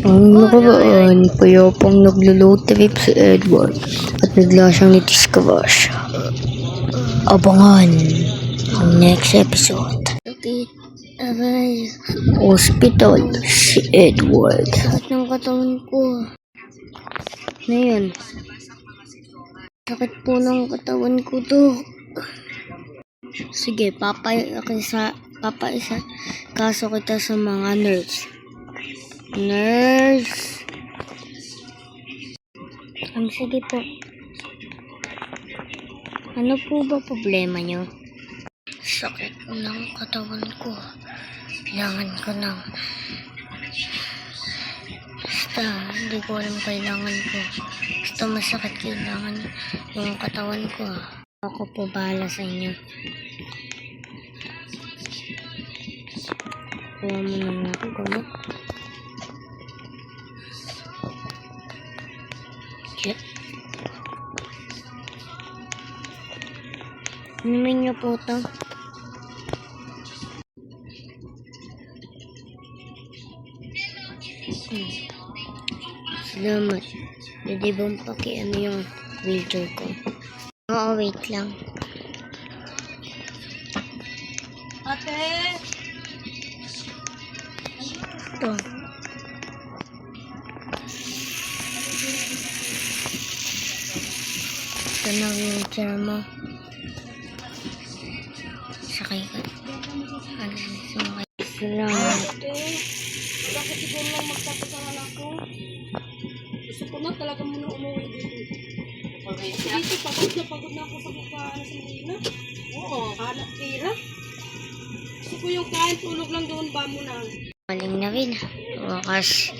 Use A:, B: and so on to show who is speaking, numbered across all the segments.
A: Ang nakaraan, payapang naglo-load trip si Edward at bigla siyang nitiscrash. Abangan ang next episode. Okay, aray. Hospital si Edward. Sakit ng katawan ko. Ano yun? Sakit po ng katawan ko to. Sige, kaso kita sa mga nurse. Sige po. Ano po ba problema nyo? Sakit ng katawan ko. Kailangan ko ng... Basta, hindi ko alam kailangan ko. Basta masakit, kailangan yung katawan ko. Ako po bahala sa inyo. Kuha mo naman ako gamot. Shit. Inumin niyo po ito. Salamat. Pwede bang pakiano yung wheelchair ko? Oo, wait lang.
B: Ate!
A: Ito. Ito na wheelchair mo. Sakay ka. Sumakay. Salamat.
B: Ate! Bakit siguro lang magpapasaran ako? Gusto ko na talaga muna umuwi dito. Dito, pagod na ako sa bukaan sa Marina. Oo. Anak tira. Gusto ko yung kain, tulog lang doon ba mo na.
A: Maling na rin. Wakas.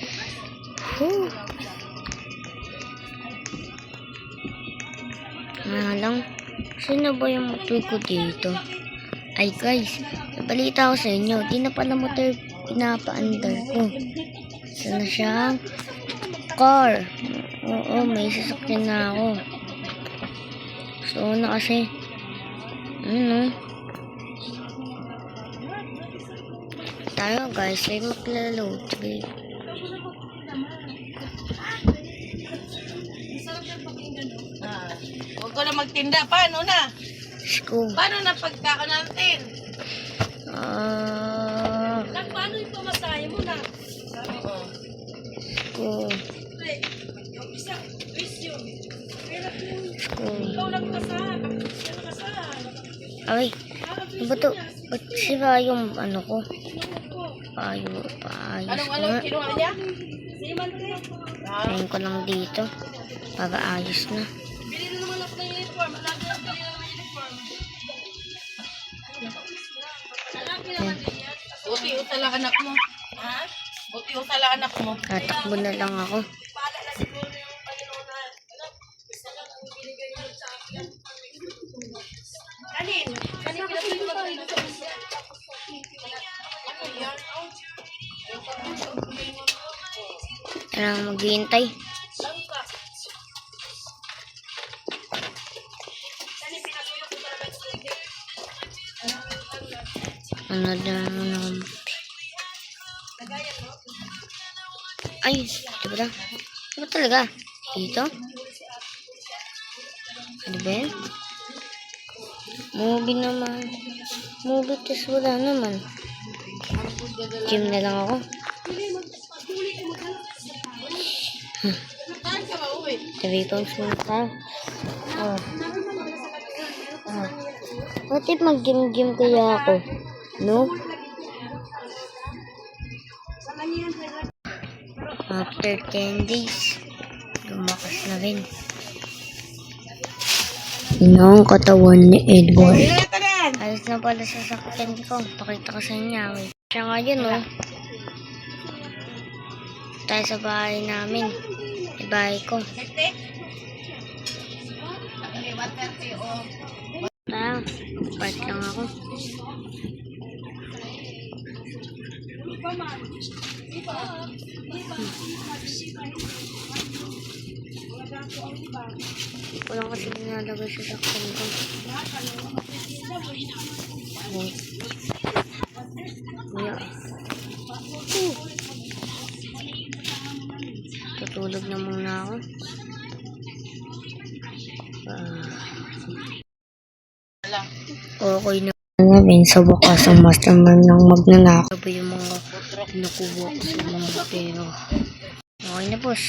A: Lang. Sino ba yung motor ko dito? Ay guys, nabalita ko sa inyo. Di na pala motor pinapaandar ko. Sana siyang car. Oo, may sasakyan na ako. So na kasi. Ano? Tayo guys, ay magla-load trip.
B: Huwag ko na magtinda. Paano na?
A: School.
B: Paano na pagkaon natin? Paano yung pamasahe mo na? Oo.
A: School.
B: Yung isa, presyo.
A: School.
B: Ikaw lang kasahan. Bakit kasahan?
A: Ay, ano ba to? Ba't sira yung ano ko? Paayos
B: Anong
A: nga.
B: kinuha niya? Simante.
A: Ayun ko lang dito. Para ayos na.
B: Bili na naman ako ng uniform. Malagi na bili ng uniform. Buti utala anak mo. Ha? Buti utala anak mo.
A: Tatakbo na lang ako.
B: Pala na siguro yung Panginoon na isa lang ang binigay niyo sa akin. Kanin pinapili ko dito sa isa.
A: Tara, maghihintay. Ano naman? Ay, ito ba? Ito ba talaga? Dito? Ano ba yan? Movie naman. Movie, tas wala naman. Gym na lang ako. Pounds muna tayo. What if mag-gym kaya ako? No? After 10 days, lumakas na rin. Yun ang katawan ni Edward. Alas na pala sa sakyan ko. Pakita ko sa inyo. Siya nga yun, oh. Tayo sa bahay namin. Bahay ko. Part lang ako. Walang kasi nilalagay sa sakyan ko. Yeah. Tutulog na muna ako. Okay na namin sa bukas ang mastermind ng magnanakaw. Sabi yung mga nakuha ko sa mga pera. Okay na, boss.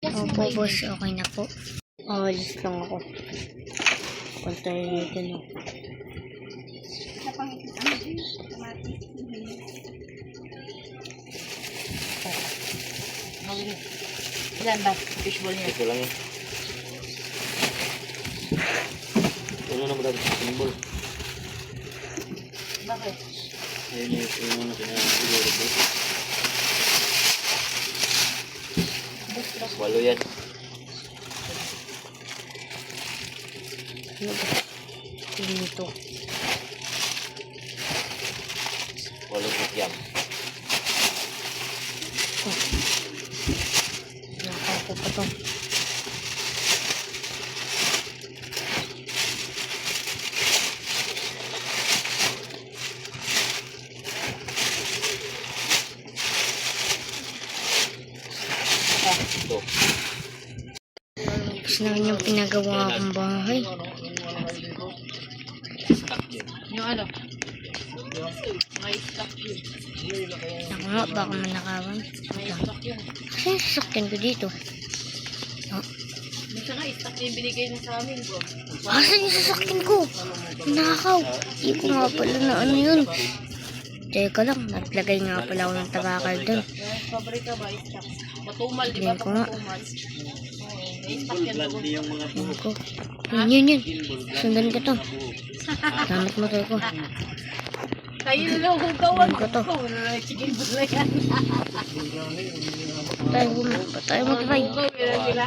A: Opo, boss. Okay na po. Alis lang ako. Pantayin nito, no.
B: Ilan ba? Fishball niya.
C: Ito lang yun. Ano na madami sa simbol?
B: Bakit?
C: Ayun yung ano pinag-siguro po. Walo yan.
A: Ano ba? Pinito.
C: Walong ityam.
A: Nakako pa to.
C: Ito.
A: Tapos na rin yung pinagawa akong bahay.
B: Yung ano? May stock yun.
A: Ako nga, baka manakawan.
B: May stock yun.
A: Kasi yung sasakyan ko dito.
B: Minsan nga, stock yung binigay niya sa amin, bro.
A: Asan yung sasakyan ko? Nakaw. Hindi ko nga pala na ano yun. Teka lang, naglagay nga pala ako ng tabakal dun.
B: Pabrika ba, stock? Matumal, di ba?
A: Hindi ko nga.
B: Matumal. May stock yan, bro.
C: Yung mga
A: Ano ko? Yun. Sundan ko to. Gamit motor ko.
B: Kayo na lang kung gawan
A: Ano ko to?
B: Wala na chicken bala yan.
A: Patay mo to, Tay.
B: Sila.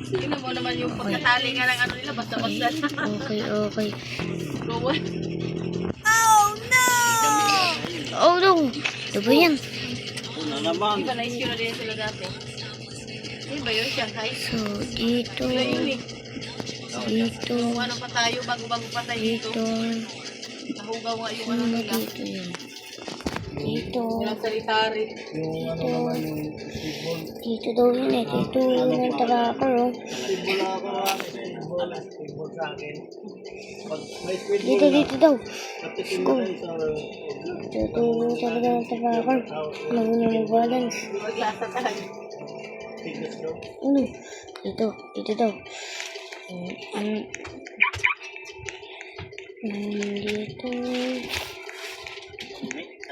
B: Tingnan mo naman yung pagkatali nga ng ano nila, basta-basta.
A: Okay.
B: Gawan.
A: Oh no! Ano ba yan?
C: Una naman.
B: Di ba na-issue na din sila dati? Ano ba yun? Shanghai?
A: So, dito.
B: Wala yun eh.
A: Dito.
B: Kung ano pa tayo, bago-bago pa tayo dito.
A: Dito.
B: Nahugaw nga yung ano
A: Ano
B: nila.
A: dito yan? Dito.
B: Walang salita rin.
A: Dito daw yun eh. Dito yung tabakal, oh. Dito daw. Go. Dito talaga ng tabakal. Mauna mag-balance.
B: Maglasa tayo.
A: Ano? Dito daw. Dito.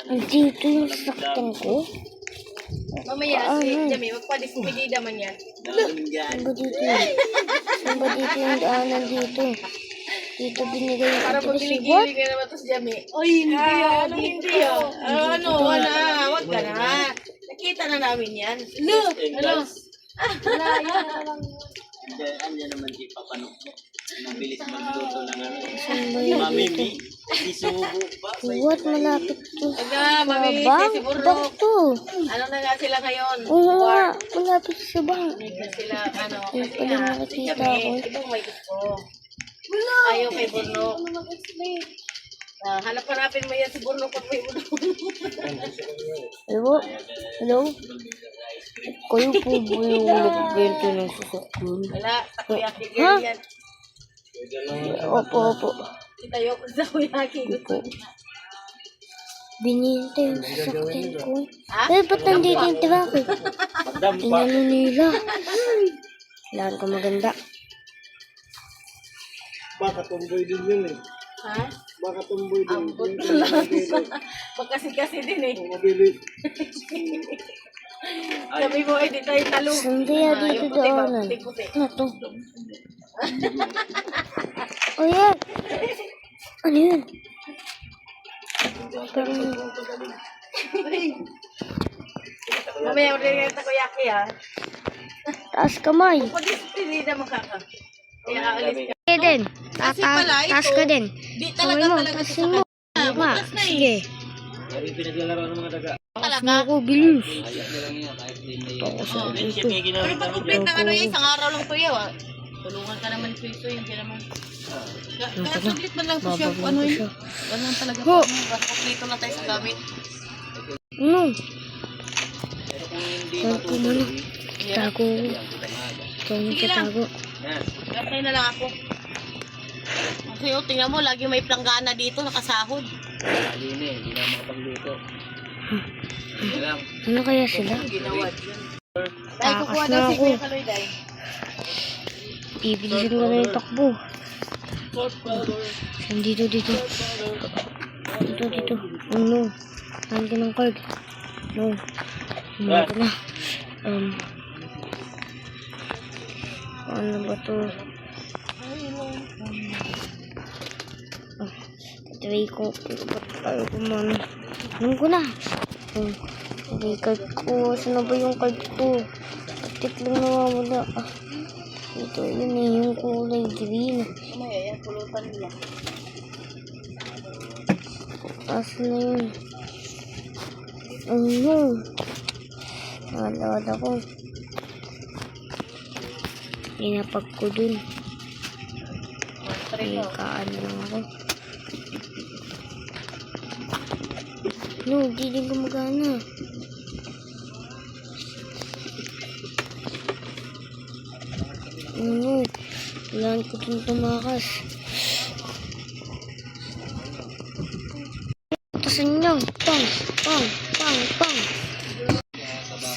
A: Dito yung sasakyan ko.
B: Mamaya, si Jami, magpa-despedida man yan.
A: Saan ba dito yun? Saan ba dito yung daanan dito? Dito binigay yung
B: Para pag
A: address. What?
B: giligili ka naman to si Jami. Oy, hindi yan. Anong hindi yan? Ano, wala. Wag ka na. Nakita na namin yan. Look! Ano? Wala, yan.
C: Andiyan naman si Papano. Mabilis magluto ng ano.
A: Saan ba yun?
C: Mamimi. Isubo pa.
A: What? Malapit to.
B: Wag na, mami.
A: Bang?
B: Si Burro.
A: Bang to?
B: Ano na nga sila ngayon?
A: Oo nga. Malapit sa bang.
B: Hindi sila, ano,
A: Yung
B: kasi
A: pala
B: nga, si
A: nakikita
B: Jami,
A: ko.
B: ibang may gusto. Ayaw kay Burno. Hanap-hanapin mo yan si Burno pag may Burno.
A: Hello? Kayo po ba yung nagbento ng sasakyan?
B: Wala, takoyaki girl yan.
A: Opo.
B: Tayo ko sa takoyaki.
A: Opo. Binenta yung sasakyan ko.
B: Ha?
A: Ba't nandito yung tabakal?
C: Dampa.
A: Inano nila. Kailangan ko maganda.
D: Baka tumboy din yun eh.
B: Ha?
D: Baka tumboy din.
B: Ambot na lang. Pagkasi-kasi din eh.
D: Mabilis.
B: Sabi mo ay di tayo talo.
A: Saan kaya dito
B: Yung puti ba?
A: daanan?
B: Puti-puti.
A: Ano to? Oh yeah. Ano yun? Parang
B: Mamaya ulit yung takoyaki ha.
A: taas kamay.
B: Pag hindi na makaka. Kaya aalis ka.
A: Sige din.
B: Kasi pala ito,
A: Taas ka din.
B: Di
A: Kamay
B: talaga
A: mo.
B: talaga
A: Taas
B: sa
A: mo.
B: kanya.
A: Diba?
B: Bukas na eh.
A: Sige.
C: Yung pinaglalaro ng mga daga.
A: Taas na ako. Bilis.
C: Ayak na lang yan. Kahit hindi.
A: Taas ako
C: Friendship
A: dito.
C: yung
B: Pero
C: ginamit
B: pag
C: namin.
B: complete ng ano yan, isang araw lang to yaw ah. Tulungan ka naman Piso yun, kaya naman. Kaya saglit man lang to siya,
A: Babagyan
B: ano
A: ko
B: yun.
A: siya.
B: Ganun talaga
A: Ho!
B: po. Basta kompleto na tayo sa gamit.
A: Ano?
C: Kung hindi
A: Card ko muna. Tago ko. Ikaw ang tatago.
C: Yan.
B: Okay na lang ako. Kasi tingnan mo, lagi may planggana dito, nakasahod.
C: Lali na eh. Hindi na makapagluto. Hindi lang.
A: Ano kaya sila?
B: Ginawa dyan.
A: Takas na ako. Bibilisin ko na yung takbo. Dito. Dito. Oh no. Saan ka ng card? No. Ito na. Ano ba to? Try ko. Ba't tayo kumano? Alam ko na. Okay, card ko. Saan na ba yung card ko? Patik lang nawawala. Ito yun eh. Yung kulay green.
B: Mamaya yan, pulutan nila.
A: Asan na yun? Oh no. Nakalawad ako. Pinapag ko dun. Ay, kaan lang ako. No, di din gumagana. No, kailangan ko dun tumakas. Tasan nyo. Pang.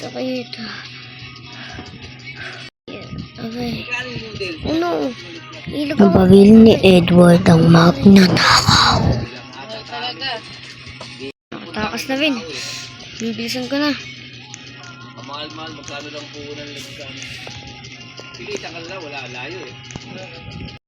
A: Sakit. Okay. Oh no. Ang pabili ni Edward ang magnanakaw.
B: Talaga.
A: Nakatakas na rin. Bibilisan ko na.
C: Kamahal-mahal. Magkano lang po ng lagsan. Pilitan ka na lang. Wala layo eh.